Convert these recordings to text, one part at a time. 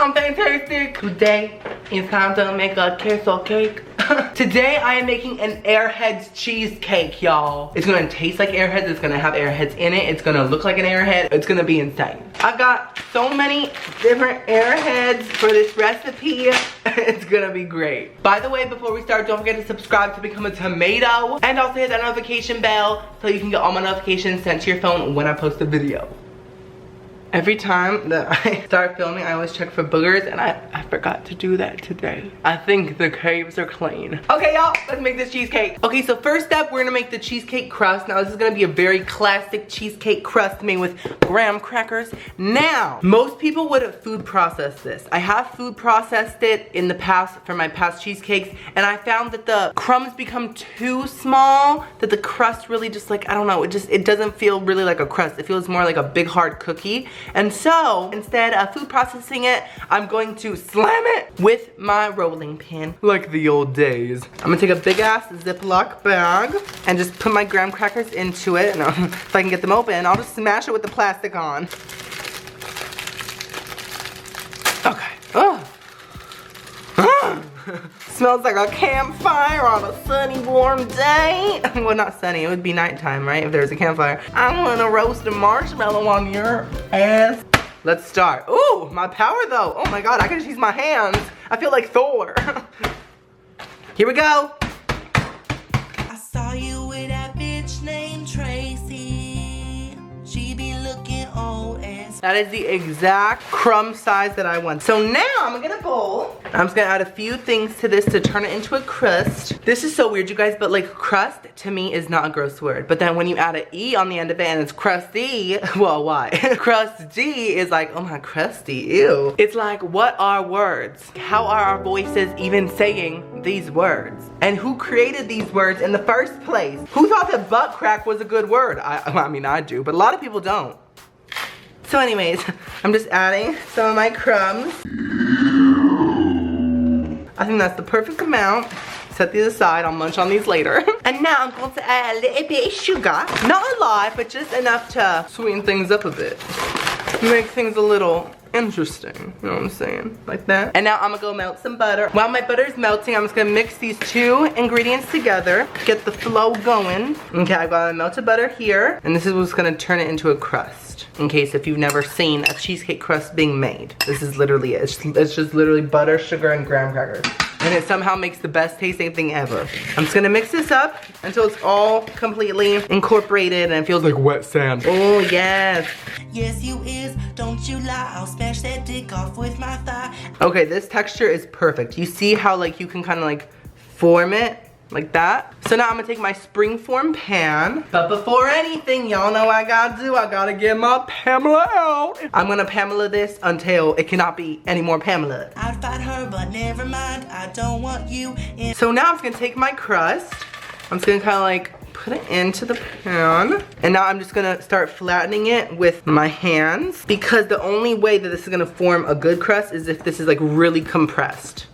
I'm fantastic. Today it's time to make a queso cake. Today I am making an Airheads cheesecake, y'all. It's gonna taste like Airheads, it's gonna have Airheads in it, it's gonna look like an Airhead, it's gonna be insane. I've got so many different Airheads for this recipe. It's gonna be great. By the way, before we start, don't forget to subscribe to become a tomato and also hit that notification bell so you can get all my notifications sent to your phone when I post a video. Every time that I start filming, I always check for boogers, and I forgot to do that today. I think the caves are clean. Okay, y'all, let's make this cheesecake. Okay, so first step, we're gonna make the cheesecake crust. Now, this is gonna be a very classic cheesecake crust made with graham crackers. Now, most people would food process this. I have food processed it in the past for my past cheesecakes, and I found that the crumbs become too small, that the crust really just like, I don't know, it doesn't feel really like a crust. It feels more like a big hard cookie. And so, instead of food processing it, I'm going to slam it with my rolling pin, like the old days. I'm gonna take a big ass Ziploc bag and just put my graham crackers into it. And if I can get them open, I'll just smash it with the plastic on. Okay. Smells like a campfire on a sunny, warm day. Well, not sunny, it would be nighttime, right? If there was a campfire. I'm gonna roast a marshmallow on your ass. Let's start. Ooh, my power though. Oh my God, I can just use my hands. I feel like Thor. Here we go. I saw you with that bitch named Tracy. She be looking old as. That is the exact crumb size that I want. So now I'm gonna get a bowl. I'm just gonna add a few things to this to turn it into a crust. This is so weird, you guys, but like crust to me is not a gross word. But then when you add an E on the end of it and it's crusty, well, why? Crusty is like, oh my, crusty, ew. It's like, what are words? How are our voices even saying these words? And who created these words in the first place? Who thought that butt crack was a good word? I mean, I do, but a lot of people don't. So anyways, I'm just adding some of my crumbs. I think that's the perfect amount. Set these aside, I'll munch on these later. And now I'm going to add a little bit of sugar. Not a lot, but just enough to sweeten things up a bit. Make things a little interesting, you know what I'm saying? Like that. And now I'm gonna go melt some butter. While my butter is melting, I'm just gonna mix these two ingredients together, get the flow going. Okay, I've got my melted butter here, and this is what's gonna turn it into a crust. In case if you've never seen a cheesecake crust being made. This is literally it. It's just literally butter, sugar, and graham crackers. And it somehow makes the best tasting thing ever. I'm just gonna mix this up until it's all completely incorporated and it feels like wet sand. Oh, yes. Yes, you is, don't you lie, I'll smash that dick off with my thigh. Okay, this texture is perfect. You see how like you can kind of like form it like that? So now I'm gonna take my springform pan. But before anything, y'all know what I gotta do. I gotta get my Pamela out. I'm gonna Pamela this until it cannot be any more Pamela. I'd fight her, but never mind. I don't want you in. So now I'm just gonna take my crust. I'm just gonna kind of like put it into the pan. And now I'm just gonna start flattening it with my hands, because the only way that this is gonna form a good crust is if this is like really compressed.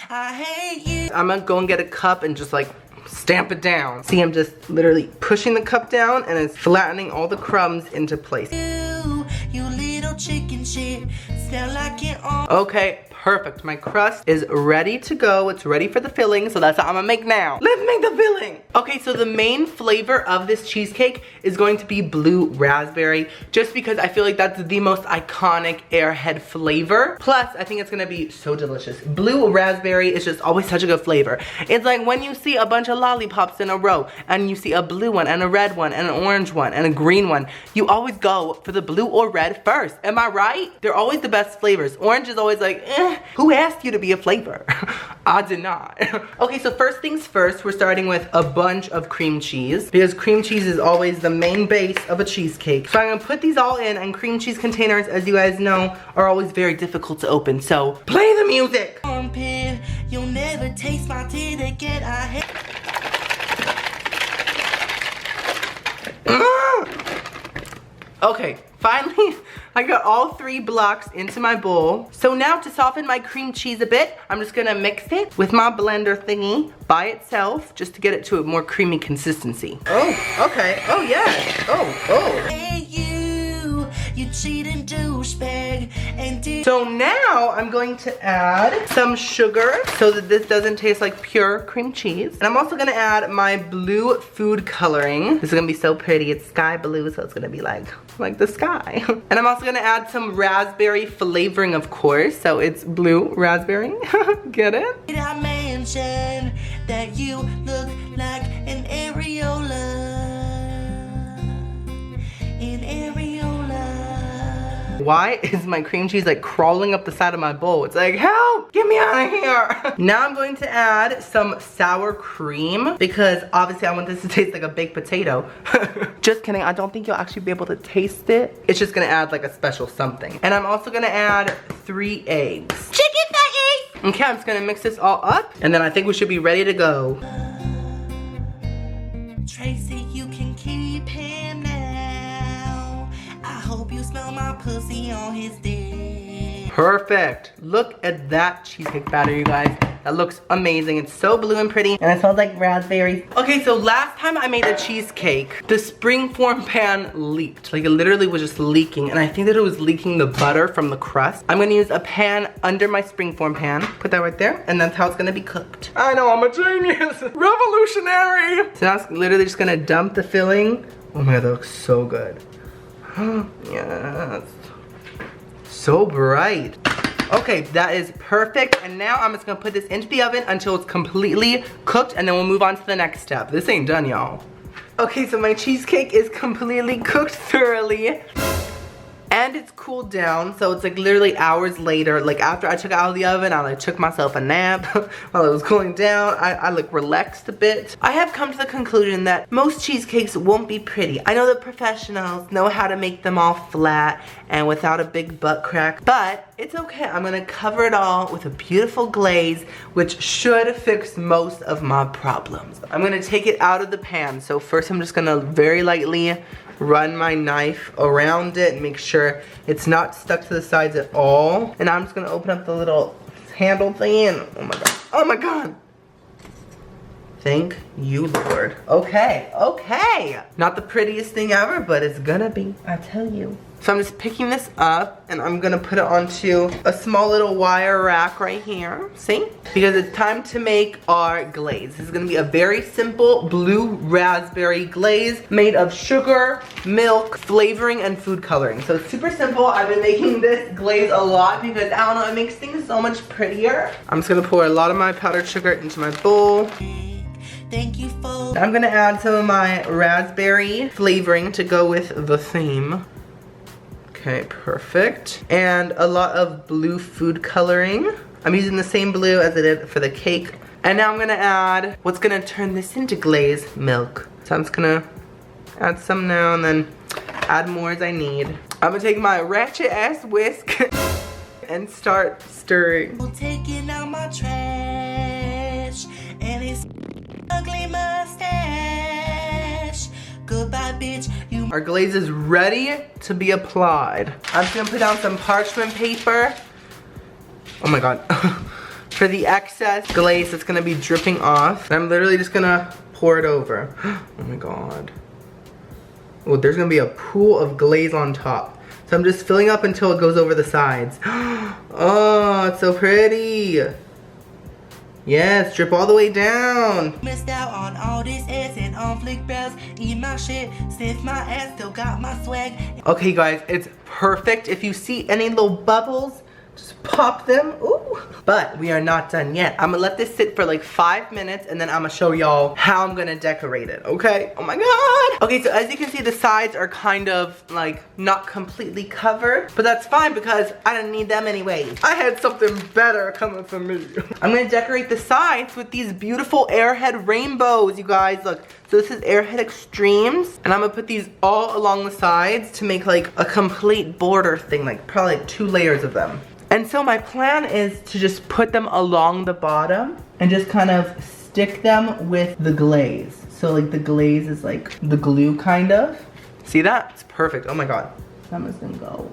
I hate you. I'm gonna go and get a cup and just like stamp it down. See, I'm just literally pushing the cup down and it's flattening all the crumbs into place. You little chicken shit, smell like it all. Okay, perfect. My crust is ready to go. It's ready for the filling, so that's what I'm gonna make now. Let's make the filling. Okay, so the main flavor of this cheesecake is going to be blue raspberry, just because I feel like that's the most iconic Airhead flavor. Plus, I think it's gonna be so delicious. Blue raspberry is just always such a good flavor. It's like when you see a bunch of lollipops in a row, and you see a blue one, and a red one, and an orange one, and a green one, you always go for the blue or red first. Am I right? They're always the best flavors. Orange is always like, who asked you to be a flavor? I did not. Okay, so first things first, we're starting with a bunch of cream cheese, because cream cheese is always the main base of a cheesecake. So I'm gonna put these all in, and cream cheese containers, as you guys know, are always very difficult to open. So play the music. You'll never taste my tea to get a Okay, finally, I got all 3 blocks into my bowl. So now to soften my cream cheese a bit, I'm just gonna mix it with my blender thingy by itself, just to get it to a more creamy consistency. Oh, okay, oh yeah, oh. Hey you cheating douchebag. And so now I'm going to add some sugar so that this doesn't taste like pure cream cheese. And I'm also gonna add my blue food coloring. This is gonna be so pretty. It's sky blue, so it's gonna be like the sky. And I'm also gonna add some raspberry flavoring, of course. So it's blue raspberry. Get it? I mentioned that you look like an areola. An areola. Why is my cream cheese like crawling up the side of my bowl? It's like, help! Get me out of here! Now I'm going to add some sour cream because obviously I want this to taste like a baked potato. Just kidding, I don't think you'll actually be able to taste it. It's just gonna add like a special something. And I'm also gonna add 3 eggs. Chicken nugget! Okay, I'm just gonna mix this all up and then I think we should be ready to go. Tracy, you can keep him now. I hope you smell my pussy on his dick. Perfect. Look at that cheesecake batter, you guys. That looks amazing. It's so blue and pretty, and it smells like raspberries. Okay, so last time I made a cheesecake, the springform pan leaked. Like, it literally was just leaking, and I think that it was leaking the butter from the crust. I'm gonna use a pan under my springform pan. Put that right there, and that's how it's gonna be cooked. I know, I'm a genius. Revolutionary. So now it's literally just gonna dump the filling. Oh my God, that looks so good. Yes. So bright. Okay, that is perfect. And now I'm just gonna put this into the oven until it's completely cooked, and then we'll move on to the next step. This ain't done, y'all. Okay, so my cheesecake is completely cooked thoroughly. And it's cooled down, so it's like literally hours later. Like after I took it out of the oven, I like took myself a nap while it was cooling down. I like relaxed a bit. I have come to the conclusion that most cheesecakes won't be pretty. I know the professionals know how to make them all flat and without a big butt crack, but it's okay. I'm gonna cover it all with a beautiful glaze, which should fix most of my problems. I'm gonna take it out of the pan. So first I'm just gonna very lightly run my knife around it and make sure it's not stuck to the sides at all. And I'm just gonna open up the little handle thing and oh my God, oh my God. Thank you, Lord. Okay, okay. Not the prettiest thing ever, but it's gonna be, I tell you. So I'm just picking this up and I'm gonna put it onto a small little wire rack right here, see? Because it's time to make our glaze. This is gonna be a very simple blue raspberry glaze made of sugar, milk, flavoring, and food coloring. So it's super simple. I've been making this glaze a lot because I don't know, it makes things so much prettier. I'm just gonna pour a lot of my powdered sugar into my bowl. Thank you for. I'm gonna add some of my raspberry flavoring to go with the theme. Okay, perfect. And a lot of blue food coloring. I'm using the same blue as I did for the cake. And now I'm gonna add what's gonna turn this into glaze, milk. So I'm just gonna add some now and then add more as I need. I'm gonna take my ratchet ass whisk and start stirring. Taking out my trash and it's ugly mustache. Goodbye, bitch. Our glaze is ready to be applied. I'm just gonna put down some parchment paper. Oh my God. For the excess glaze that's gonna be dripping off. I'm literally just gonna pour it over. Oh my God. Oh, there's gonna be a pool of glaze on top. So I'm just filling up until it goes over the sides. Oh, it's so pretty. Yes, drip all the way down. Missed out on all this ass and on flick brows. Eat my shit, sniff my ass, still got my swag. Okay guys, it's perfect. If you see any little bubbles, just pop them. Ooh. But we are not done yet. I'm gonna let this sit for like 5 minutes and then I'm gonna show y'all how I'm gonna decorate it, okay? Oh my God. Okay, so as you can see, the sides are kind of like not completely covered, but that's fine because I didn't need them anyways. I had something better coming for me. I'm gonna decorate the sides with these beautiful Airhead rainbows, you guys. Look, so this is Airhead Extremes, and I'm gonna put these all along the sides to make like a complete border thing, like probably like 2 layers of them. And so my plan is to just put them along the bottom and just kind of stick them with the glaze. So like the glaze is like the glue kind of. See that? It's perfect. Oh my God. So I'm just gonna go.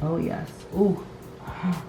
Oh yes. Ooh.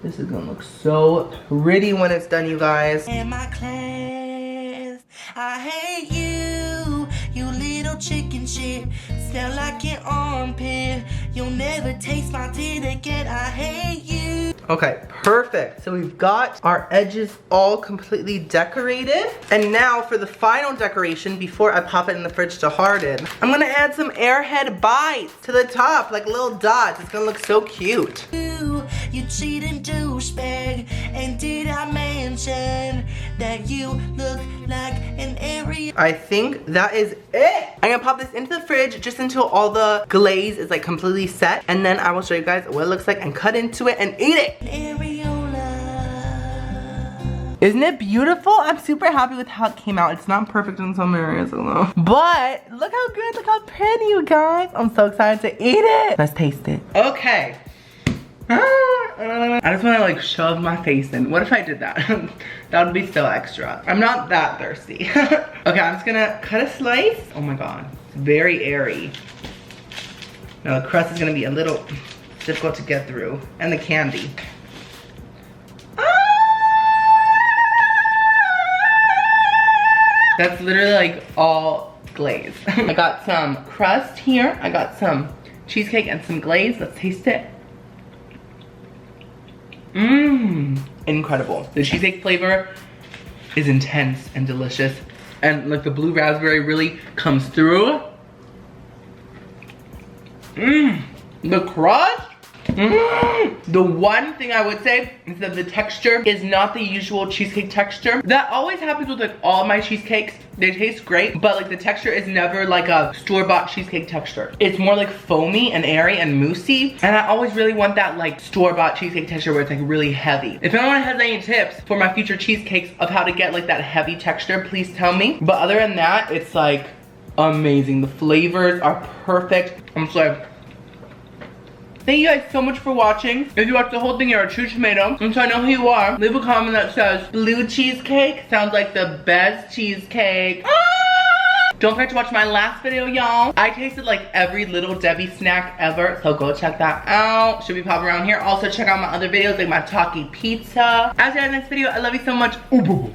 This is gonna look so pretty when it's done, you guys. In my class, I hate you, you little chicken shit. Smell like an armpit. You'll never taste my tit again, I hate you. Okay, perfect. So we've got our edges all completely decorated. And now for the final decoration, before I pop it in the fridge to harden, I'm gonna add some Airhead bites to the top, like little dots. It's gonna look so cute. You cheating douchebag, and did I mention that you look like an area? I think that is it. I'm gonna pop this into the fridge just until all the glaze is like completely set, and then I will show you guys what it looks like and cut into it and eat it. Isn't it beautiful? I'm super happy with how it came out. It's not perfect in some areas, though. But look how good, look how pretty, you guys. I'm so excited to eat it. Let's taste it. Okay. I just wanna like shove my face in. What if I did that? That would be so extra. I'm not that thirsty. Okay, I'm just gonna cut a slice. Oh my God, it's very airy. Now the crust is gonna be a little difficult to get through. And the candy. That's literally like all glaze. I got some crust here. I got some cheesecake and some glaze. Let's taste it. Mmm, incredible. The cheesecake flavor is intense and delicious. And like the blue raspberry really comes through. Mmm, the crust. The one thing I would say is that the texture is not the usual cheesecake texture. That always happens with like all my cheesecakes. They taste great, but like the texture is never like a store-bought cheesecake texture. It's more like foamy and airy and moussey. And I always really want that like store-bought cheesecake texture where it's like really heavy. If anyone has any tips for my future cheesecakes of how to get like that heavy texture, please tell me. But other than that, it's like amazing. The flavors are perfect. I'm sorry. Thank you guys so much for watching. If you watched the whole thing, you're a true tomato. And so I know who you are. Leave a comment that says, blue cheesecake sounds like the best cheesecake. Don't forget to watch my last video, y'all. I tasted like every Little Debbie snack ever, so go check that out. Should be popping around here. Also check out my other videos like my Taki pizza. I'll see you in the next video. I love you so much. Ooh, boo, boo.